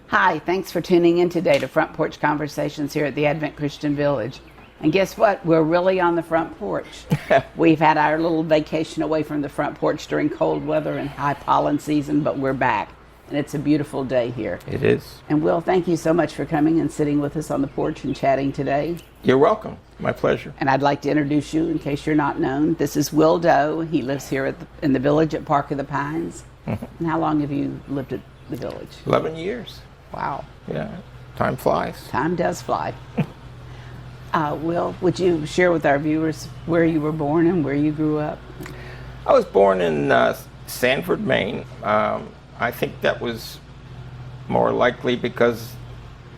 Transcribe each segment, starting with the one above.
Hi, thanks for tuning in today to Front Porch Conversations here at the Advent Christian Village. And guess what? We're really on the front porch. We've had our little vacation away from the front porch during cold weather and high pollen season, but we're back. And it's a beautiful day here. It is. And Wil, thank you so much for coming and sitting with us on the porch and chatting today. You're welcome. My pleasure. And I'd like to introduce you in case you're not known. This is Wil Doe. He lives here in the village at Park of the Pines. And how long have you lived at the village? 11 years. Wow. Yeah, time flies. Time does fly. Wil, would you share with our viewers where you were born and where you grew up? I was born in Sanford, Maine. I think that was more likely because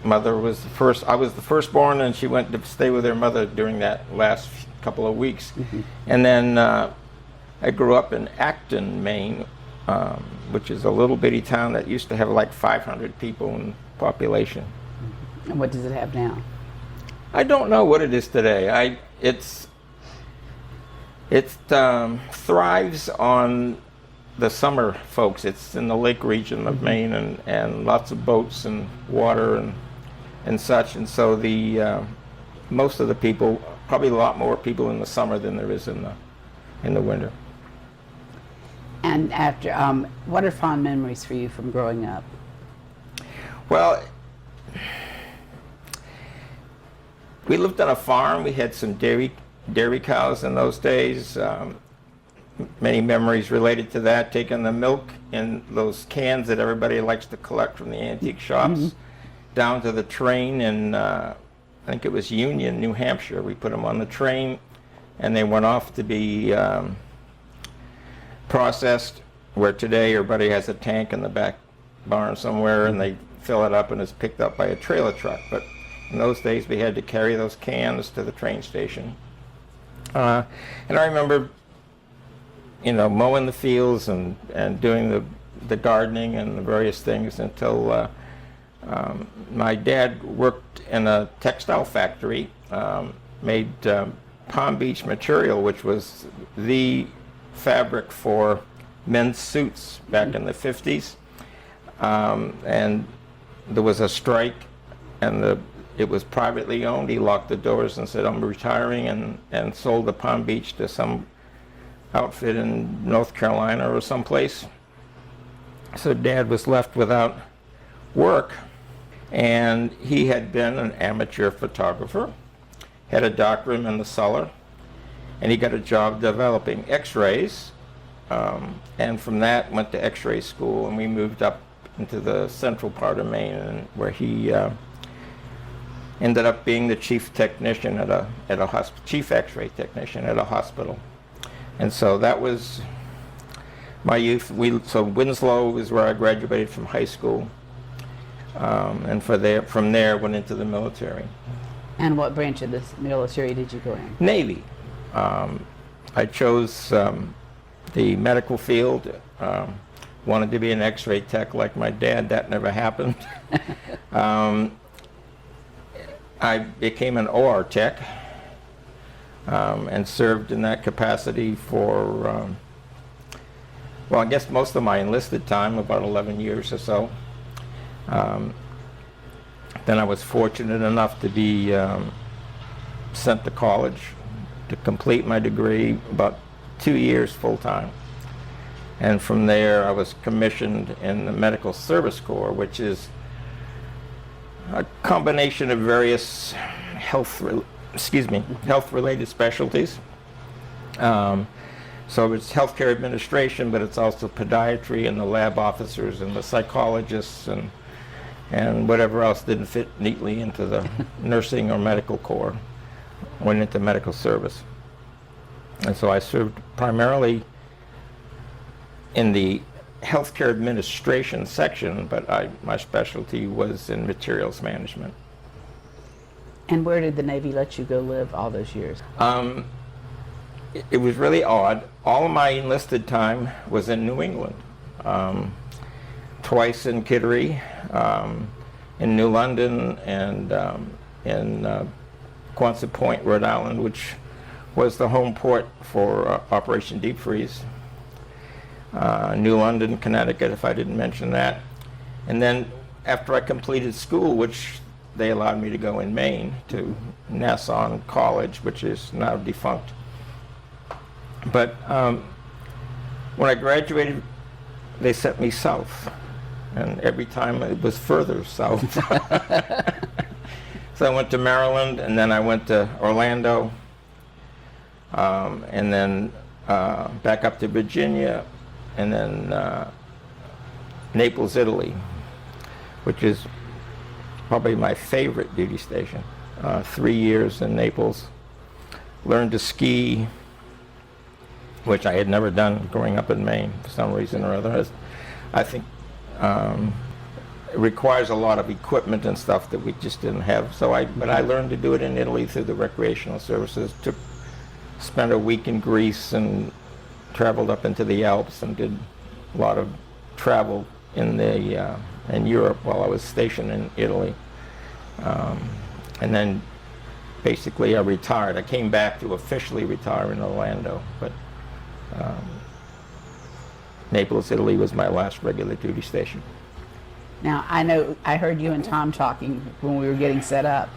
mother was the first. I was the firstborn, and she went to stay with her mother during that last couple of weeks. And then I grew up in Acton, Maine, which is a little bitty town that used to have like 500 people in population. And what does it have now? I don't know what it is today. It thrives on the summer folks. It's in the lake region of Maine, and lots of boats and water and such. And so the most of the people, probably a lot more people in the summer than there is in the winter. And after, what are fond memories for you from growing up? Well, we lived on a farm. We had some dairy cows in those days. Many memories related to that, taking the milk in those cans that everybody likes to collect from the antique shops down to the train in, I think it was Union, New Hampshire. We put them on the train, and they went off to be processed, where today everybody has a tank in the back barn somewhere, and they fill it up and it's picked up by a trailer truck. But in those days, we had to carry those cans to the train station. And I remember, mowing the fields and doing the gardening and the various things until my dad worked in a textile factory, made Palm Beach material, which was the fabric for men's suits back in the 50s. And there was a strike, and it was privately owned. He locked the doors and said, "I'm retiring," and sold the Palm Beach to some outfit in North Carolina or someplace. So Dad was left without work, and he had been an amateur photographer, had a darkroom in the cellar, and he got a job developing x-rays, and from that went to x-ray school, and we moved up into the central part of Maine, where he ended up being the chief technician at a chief x-ray technician at a hospital. And so that was my youth. So Winslow is where I graduated from high school, and from there went into the military. And what branch of the military did you go in? Navy. I chose the medical field. Wanted to be an x-ray tech like my dad. That never happened. I became an OR tech, and served in that capacity for, I guess most of my enlisted time, about 11 years or so. Then I was fortunate enough to be sent to college to complete my degree, about 2 years full-time. And from there I was commissioned in the Medical Service Corps, which is a combination of various health-related specialties. So it's healthcare administration, but it's also podiatry and the lab officers and the psychologists and whatever else didn't fit neatly into the nursing or medical corps, went into medical service. And so I served primarily in the healthcare administration section, but my specialty was in materials management. And where did the Navy let you go live all those years? It was really odd. All of my enlisted time was in New England. Twice in Kittery, in New London, and in Quonset Point, Rhode Island, which was the home port for Operation Deep Freeze. New London, Connecticut, if I didn't mention that. And then after I completed school, which they allowed me to go in Maine to Nassau College, which is now defunct. But when I graduated, they sent me south, and every time it was further south. So I went to Maryland, and then I went to Orlando, and then back up to Virginia, and then Naples, Italy, which is probably my favorite duty station. 3 years in Naples. Learned to ski, which I had never done growing up in Maine for some reason or other. I think it requires a lot of equipment and stuff that we just didn't have. But I learned to do it in Italy through the recreational services. Spent a week in Greece and traveled up into the Alps and did a lot of travel in Europe while I was stationed in Italy. And then basically I retired. I came back to officially retire in Orlando, but Naples, Italy was my last regular duty station. Now, I heard you and Tom talking when we were getting set up,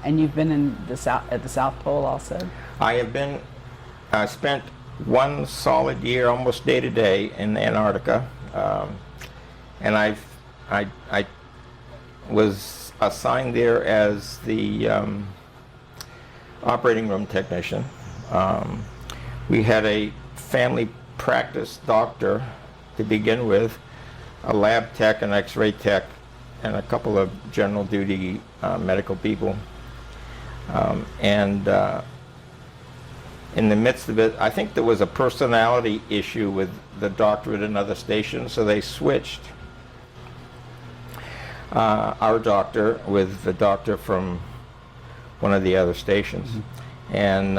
and you've been at the South Pole also? I spent 1 solid year, almost day to day, in Antarctica, and I was assigned there as the operating room technician. We had a family practice doctor to begin with, a lab tech, an x-ray tech, and a couple of general duty medical people. In the midst of it, I think there was a personality issue with the doctor at another station, so they switched our doctor with the doctor from one of the other stations. Mm-hmm. And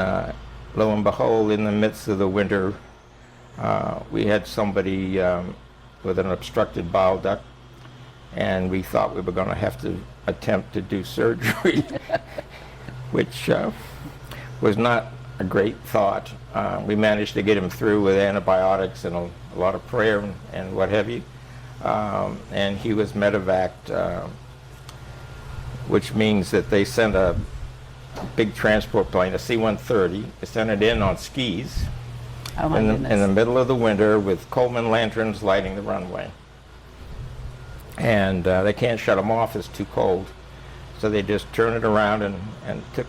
lo and behold, in the midst of the winter, we had somebody with an obstructed bile duct, and we thought we were going to have to attempt to do surgery, which was not a great thought. We managed to get him through with antibiotics and a lot of prayer and what have you. And he was medevaced, which means that they sent a big transport plane, a C-130. They sent it in on skis in the middle of the winter with Coleman lanterns lighting the runway. And they can't shut them off, it's too cold. So they just turned it around and took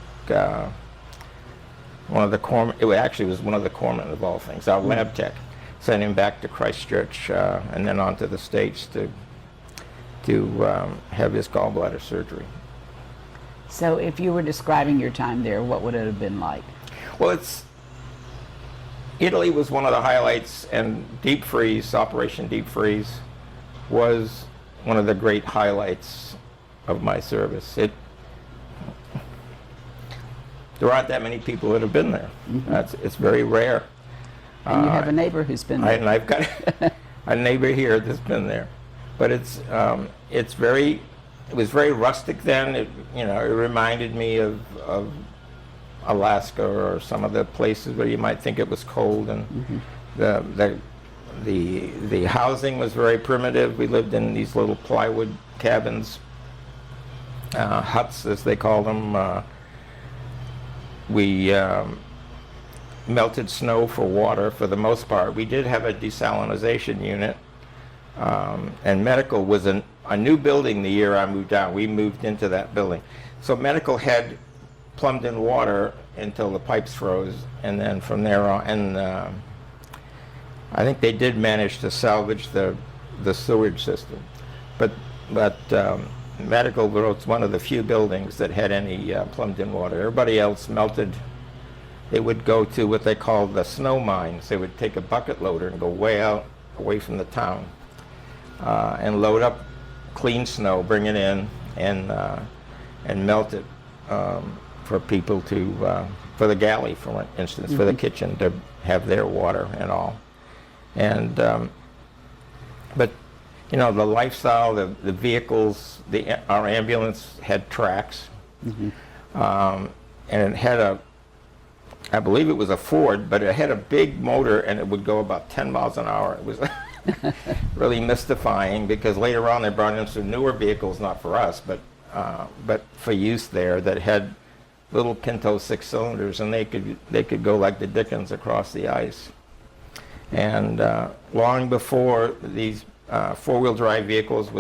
one of the corpsmen, it actually was one of the corpsmen of all things, our lab tech, sent him back to Christchurch and then on to the States to have his gallbladder surgery. So if you were describing your time there, what would it have been like? Well, Italy was one of the highlights, and Deep Freeze, Operation Deep Freeze, was one of the great highlights of my service. There aren't that many people that have been there. Mm-hmm. It's very rare. And you have a neighbor who's been there. And I've got a neighbor here that's been there. But it was very rustic then. It reminded me of Alaska or some of the places where you might think it was cold, and mm-hmm. the housing was very primitive. We lived in these little plywood cabins, huts as they call them. We melted snow for water for the most part. We did have a desalinization unit, and medical was a new building the year I moved out. We moved into that building. So medical had plumbed in water until the pipes froze, and then from there on, and I think they did manage to salvage the sewage system. But medical was one of the few buildings that had any plumbed in water. Everybody else melted. They would go to what they called the snow mines. They would take a bucket loader and go way out away from the town and load up clean snow, bring it in, and melt it for people for the galley, for instance, mm-hmm. for the kitchen to have their water and all. And but the lifestyle, the vehicles, our ambulance had tracks, mm-hmm. And it had I believe it was a Ford, but it had a big motor, and it would go about 10 miles an hour. It was really mystifying, because later on they brought in some newer vehicles, not for us, but for use there, that had little Pinto 6-cylinders, and they could go like the Dickens across the ice. And long before these four-wheel drive vehicles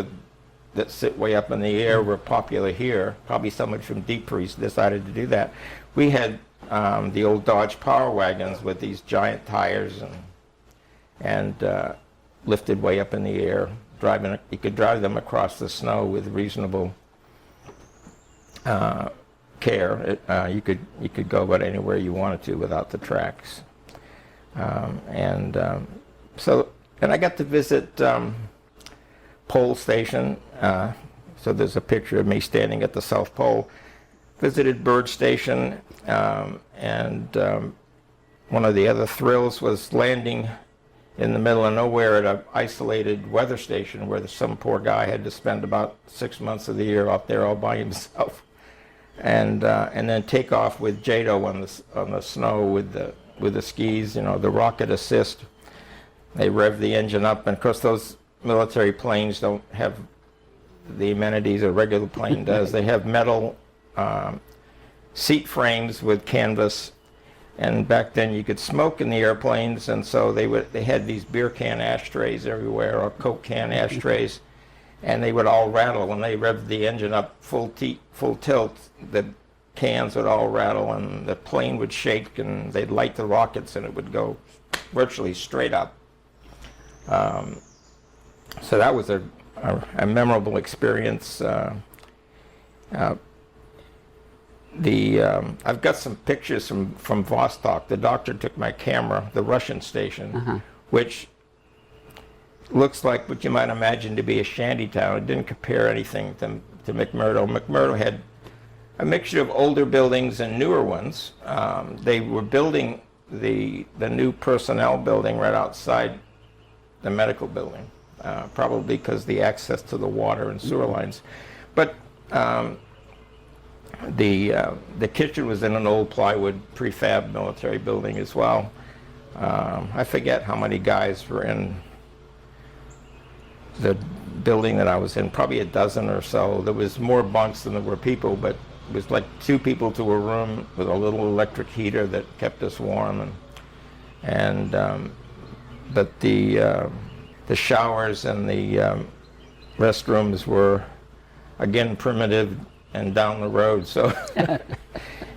that sit way up in the air were popular here, probably somebody from Deep Freeze decided to do that. We had the old Dodge Power Wagons with these giant tires and lifted way up in the air. You could drive them across the snow with reasonable care. You could go about anywhere you wanted to without the tracks. And I got to visit Pole Station. So there's a picture of me standing at the South Pole. Visited Bird Station, and one of the other thrills was landing in the middle of nowhere at an isolated weather station where some poor guy had to spend about 6 months of the year out there all by himself, and then take off with JATO on the snow with the skis, the rocket assist. They rev the engine up, and of course those military planes don't have the amenities a regular plane does. They have metal seat frames with canvas, and back then you could smoke in the airplanes, and so they had these beer can ashtrays everywhere, or Coke can ashtrays, and they would all rattle when they revved the engine up full tilt. The cans would all rattle, and the plane would shake, and they'd light the rockets, and it would go virtually straight up. So that was a memorable experience. I've got some pictures from Vostok. The doctor took my camera, the Russian station, which looks like what you might imagine to be a shanty town. It didn't compare anything to McMurdo. McMurdo had a mixture of older buildings and newer ones. They were building the new personnel building right outside the medical building, probably because the access to the water and sewer lines. But the kitchen was in an old plywood prefab military building as well. I forget how many guys were in the building that I was in, probably a dozen or so. There was more bunks than there were people, but it was like 2 people to a room with a little electric heater that kept us warm. But the showers and the restrooms were, again, primitive and down the road, so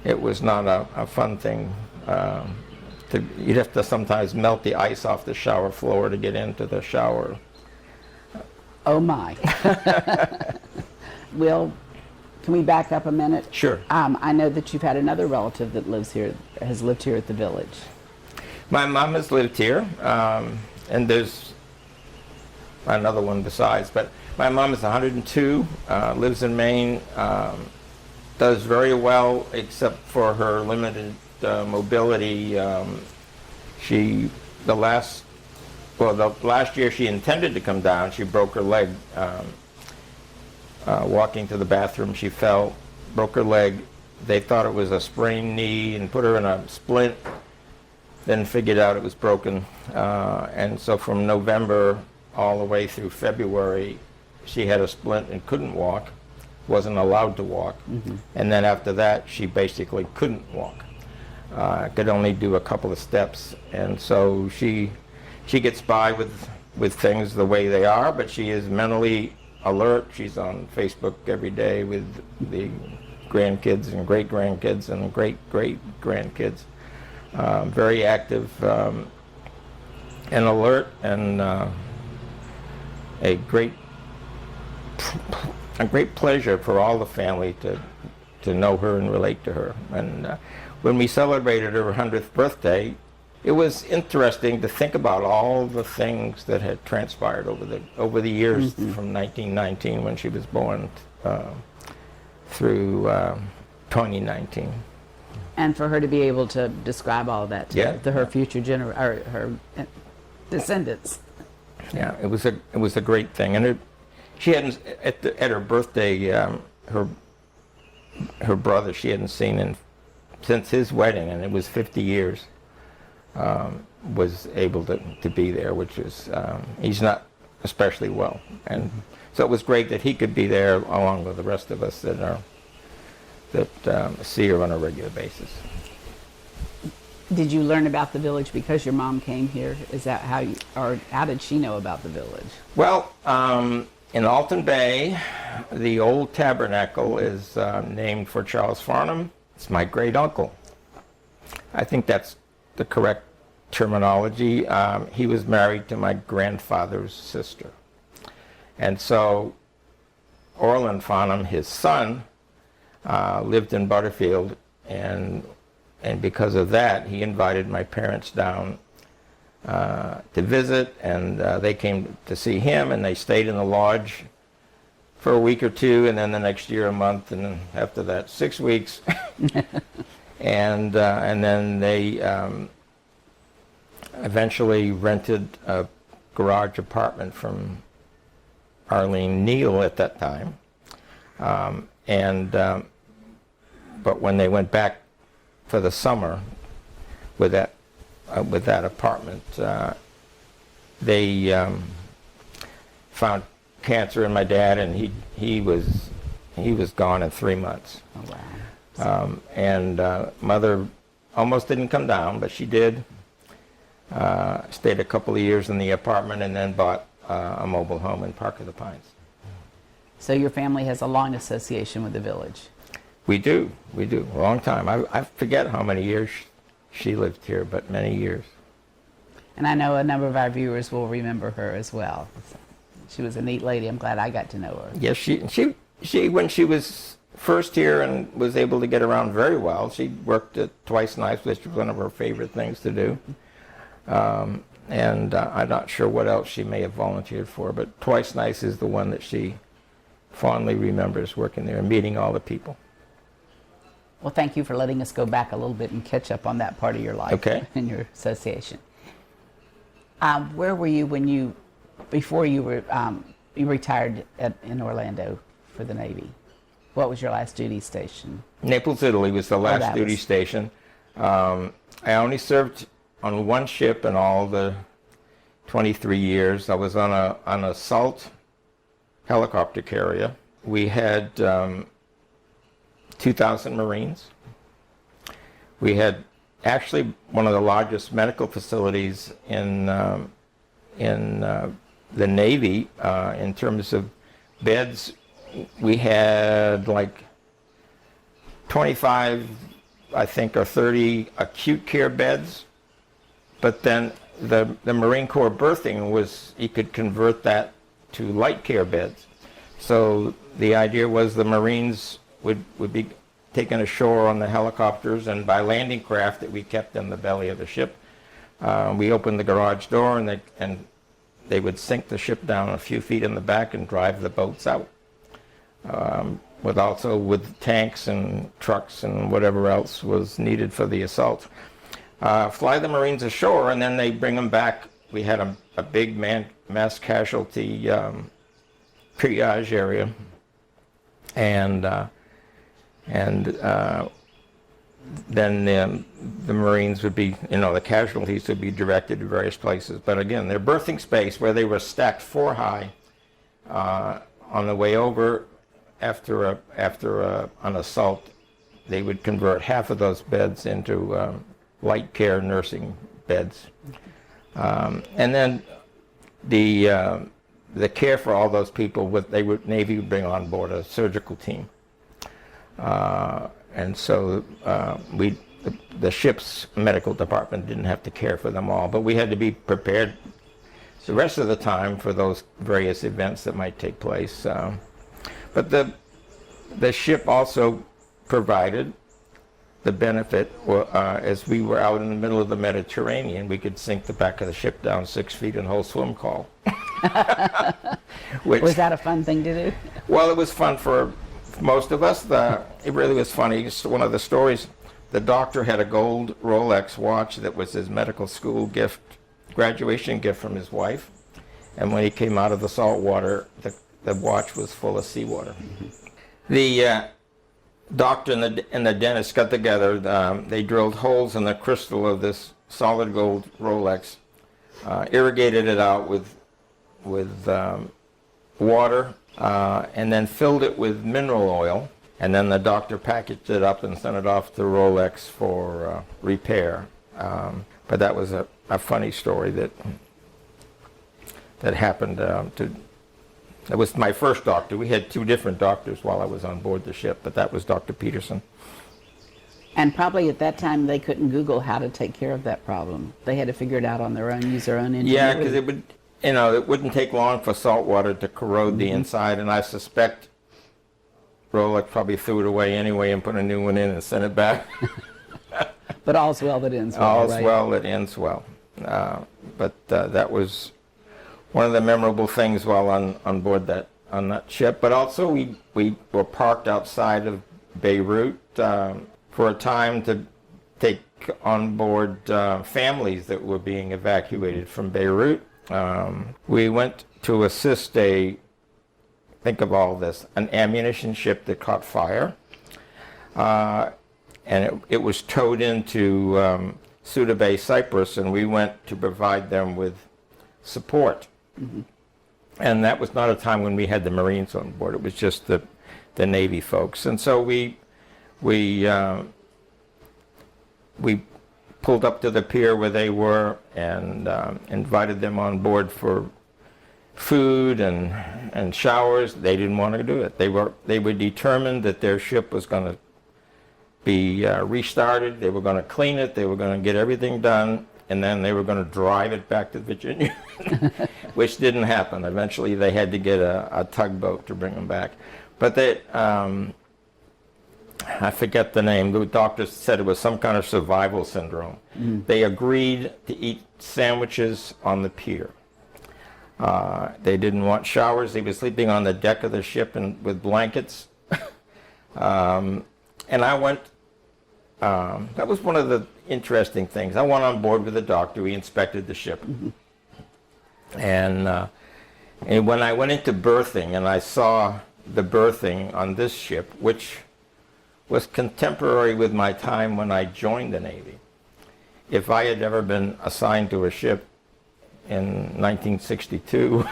it was not a fun thing. You'd have to sometimes melt the ice off the shower floor to get into the shower. Oh my. Wil, can we back up a minute? Sure. I know that you've had another relative that has lived here at the village. My mom has lived here, and there's another one besides, but my mom is 102, lives in Maine, does very well except for her limited mobility. The last year she intended to come down, she broke her leg. Walking to the bathroom, she fell, broke her leg. They thought it was a sprained knee and put her in a splint, then figured out it was broken. And so from November all the way through February, she had a splint and couldn't walk, wasn't allowed to walk. And then after that, she basically couldn't walk. Could only do a couple of steps. And so she gets by with things the way they are, but she is mentally alert. She's on Facebook every day with the grandkids and great-grandkids and great-great-grandkids. Very active and alert, and a great pleasure for all the family to know her and relate to her. And when we celebrated her 100th birthday, it was interesting to think about all the things that had transpired over the years from 1919 when she was born through 2019. And for her to be able to describe all of that to her future her descendants. Yeah, it was a great thing, and she hadn't at her birthday. Her brother she hadn't seen since his wedding, and it was 50 years. was able to be there, which is, he's not especially well. And so it was great that he could be there along with the rest of us that see her on a regular basis. Did you learn about the village because your mom came here? Is that how you, or how did she know about the village? Well, in Alton Bay, the old tabernacle is named for Charles Farnham. It's my great uncle. I think that's the correct terminology. He was married to my grandfather's sister. And so Orland Farnham, his son, lived in Butterfield, and because of that, he invited my parents down to visit, and they came to see him, and they stayed in the lodge for a week or two, and then the next year a month, and then after that 6 weeks. And then they eventually rented a garage apartment from Arlene Neal at that time. But when they went back for the summer with that apartment, they found cancer in my dad, and he was gone in 3 months. Oh, wow. Mother almost didn't come down, but she did. Stayed a couple of years in the apartment, and then bought a mobile home in Park of the Pines. So your family has a long association with the village. We do, a long time. I forget how many years she lived here, but many years. And I know a number of our viewers will remember her as well. So she was a neat lady. I'm glad I got to know her. Yes, she when she was first here and was able to get around very well, she worked at Twice Nice, which was one of her favorite things to do. I'm not sure what else she may have volunteered for, but Twice Nice is the one that she fondly remembers working there and meeting all the people. Well, thank you for letting us go back a little bit and catch up on that part of your life and your association. Where were you before you retired in Orlando for the Navy? What was your last duty station? Naples, Italy was the last duty station. I only served on one ship in all the 23 years. I was on an assault helicopter carrier. We had 2,000 Marines. We had actually one of the largest medical facilities in the Navy in terms of beds. We had like 25, I think, or 30 acute care beds, but then the Marine Corps berthing was, you could convert that to light care beds. So the idea was the Marines would be taken ashore on the helicopters, and by landing craft that we kept in the belly of the ship. We opened the garage door, and they would sink the ship down a few feet in the back and drive the boats out. With tanks and trucks and whatever else was needed for the assault. Fly the Marines ashore, and then they bring them back. We had a big mass casualty triage area, and then the Marines would be, the casualties would be directed to various places. But again, their berthing space, where they were stacked 4 high, on the way over after an assault, they would convert half of those beds into light care nursing beds, and then the care for all those people. Navy would bring on board a surgical team. And so the ship's medical department didn't have to care for them all, but we had to be prepared the rest of the time for those various events that might take place. But the ship also provided the benefit, as we were out in the middle of the Mediterranean, we could sink the back of the ship down 6 feet and hold swim call. Was that a fun thing to do? Well, it was fun for most of us. It really was funny. It's one of the stories, the doctor had a gold Rolex watch that was his medical school gift, graduation gift from his wife. And when he came out of the salt water, the watch was full of seawater. The doctor and the dentist got together. They drilled holes in the crystal of this solid gold Rolex, irrigated it out with water, and then filled it with mineral oil. And then the doctor packaged it up and sent it off to Rolex for repair. But that was a funny story that happened that was my first doctor. We had 2 different doctors while I was on board the ship, but that was Dr. Peterson. And probably at that time they couldn't Google how to take care of that problem. They had to figure it out on their own, use their own ingenuity. Yeah, because it wouldn't take long for salt water to corrode the inside, and I suspect Rolex probably threw it away anyway and put a new one in and sent it back. But all's well that ends well, All's right? well that ends well. But that was one of the memorable things while on board on that ship. But also we were parked outside of Beirut for a time to take on board families that were being evacuated from Beirut. We went to assist think of all this, an ammunition ship that caught fire. And it was towed into Suda Bay, Cyprus, and we went to provide them with support. Mm-hmm. And that was not a time when we had the Marines on board. It was just the Navy folks. And so we pulled up to the pier where they were and invited them on board for food and showers. They didn't want to do it. They were determined that their ship was going to be restarted. They were going to clean it. They were going to get everything done, and then they were going to drive it back to Virginia, which didn't happen. Eventually, they had to get a tugboat to bring them back. But I forget the name. The doctors said it was some kind of survival syndrome. Mm. They agreed to eat sandwiches on the pier. They didn't want showers. They were sleeping on the deck of the ship with blankets. And I went, that was one of the interesting things. I went on board with the doctor. We inspected the ship. Mm-hmm. And when I went into berthing and I saw the berthing on this ship, which was contemporary with my time when I joined the Navy. If I had ever been assigned to a ship in 1962,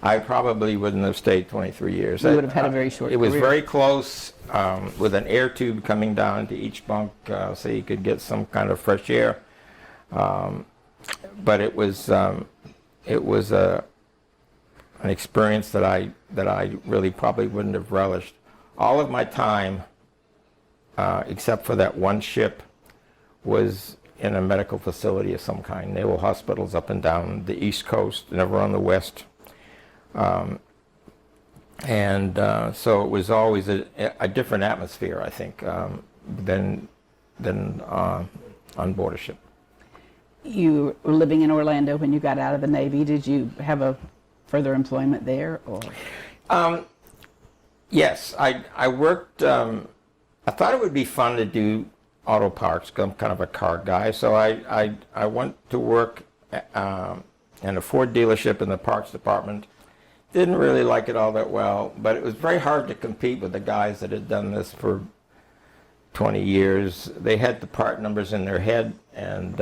I probably wouldn't have stayed 23 years. You would have had a very short It was career. very close, with an air tube coming down to each bunk so you could get some kind of fresh air. But it was an experience that I really probably wouldn't have relished. All of my time, except for that one ship, was in a medical facility of some kind. Naval hospitals up and down the East Coast, never on the West. So it was always a different atmosphere, I think, than on board a ship. You were living in Orlando when you got out of the Navy. Did you have a further employment there, or? Yes, I worked. I thought it would be fun to do auto parts. I'm kind of a car guy, so I went to work in a Ford dealership in the parts department. Didn't really like it all that well, but it was very hard to compete with the guys that had done this for 20 years. They had the part numbers in their head, and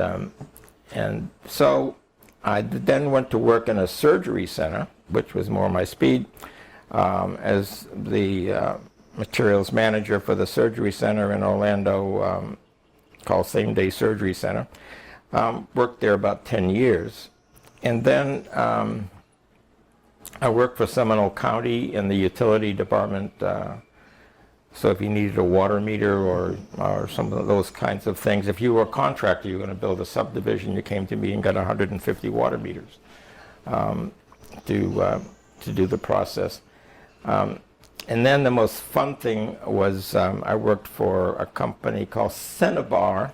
so I then went to work in a surgery center, which was more my speed, as the materials manager for the surgery center in Orlando, called Same Day Surgery Center. Worked there about 10 years. And then I worked for Seminole County in the utility department. So if you needed a water meter or some of those kinds of things, if you were a contractor, you were going to build a subdivision, you came to me and got 150 water meters to do the process. And then the most fun thing was I worked for a company called Cinnabar,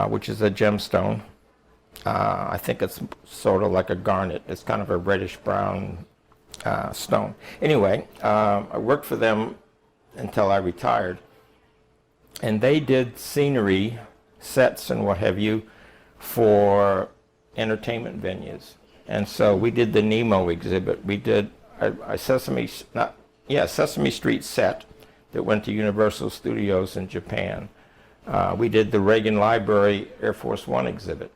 which is a gemstone. I think it's sort of like a garnet. It's kind of a reddish-brown stone. Anyway, I worked for them until I retired. And they did scenery, sets, and what have you for entertainment venues. And so we did the Nemo exhibit. We did a Sesame Street set that went to Universal Studios in Japan. We did the Reagan Library Air Force One exhibit.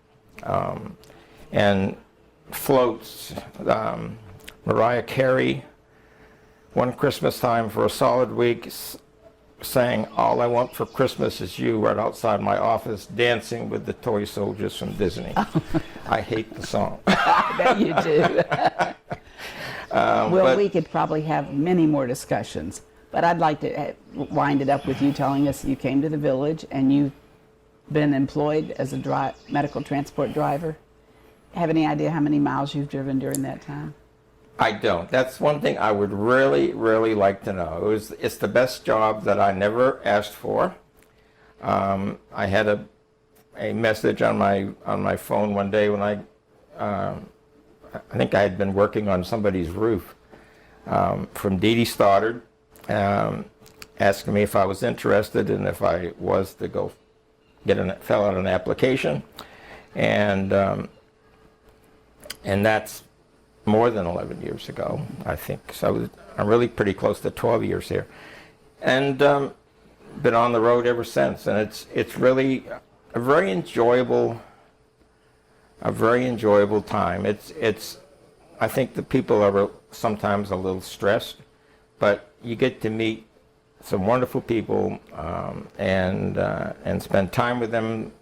And floats, Mariah Carey, one Christmas time for a solid week, sang "All I Want for Christmas Is You" right outside my office, dancing with the toy soldiers from Disney. I hate the song. I bet you do. Well, we could probably have many more discussions, but I'd like to wind it up with you telling us you came to the village and you've been employed as a medical transport driver. Have any idea how many miles you've driven during that time? I don't. That's one thing I would really, really like to know. It's the best job that I never asked for. I had a message on my phone one day when I think I had been working on somebody's roof from Dee Dee Stoddard, asking me if I was interested and if I was to go fill out an application, and that's more than 11 years ago, I think. So I'm really pretty close to 12 years here, and been on the road ever since. And it's really a very enjoyable time. I think the people are sometimes a little stressed, but you get to meet some wonderful people and spend time with them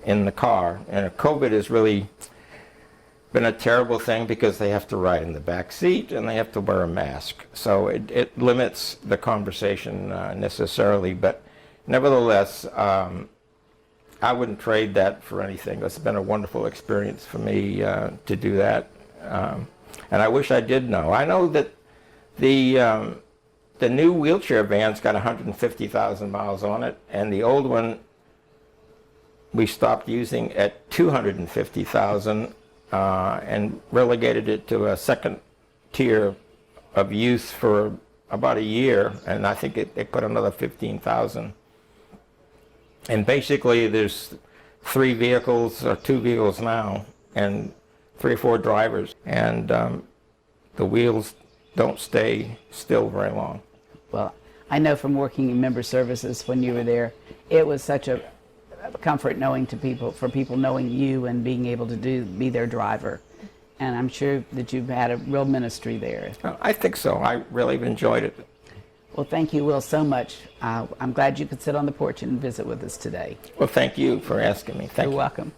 in the car. And COVID has really been a terrible thing because they have to ride in the back seat and they have to wear a mask. So it limits the conversation necessarily, but nevertheless, I wouldn't trade that for anything. It's been a wonderful experience for me to do that. And I wish I did know. I know that the new wheelchair van's got 150,000 miles on it, and the old one we stopped using at 250,000 and relegated it to a second tier of use for about a year, and I think they put another 15,000. And basically there's 3 vehicles or 2 vehicles now and 3 or 4 drivers, and the wheels don't stay still very long. Well, I know from working in member services when you were there, it was such a comfort for people knowing you and being able to be their driver. And I'm sure that you've had a real ministry there. I think so. I really enjoyed it. Well, thank you, Wil, so much. I'm glad you could sit on the porch and visit with us today. Well, thank you for asking me. Thank you. You're welcome.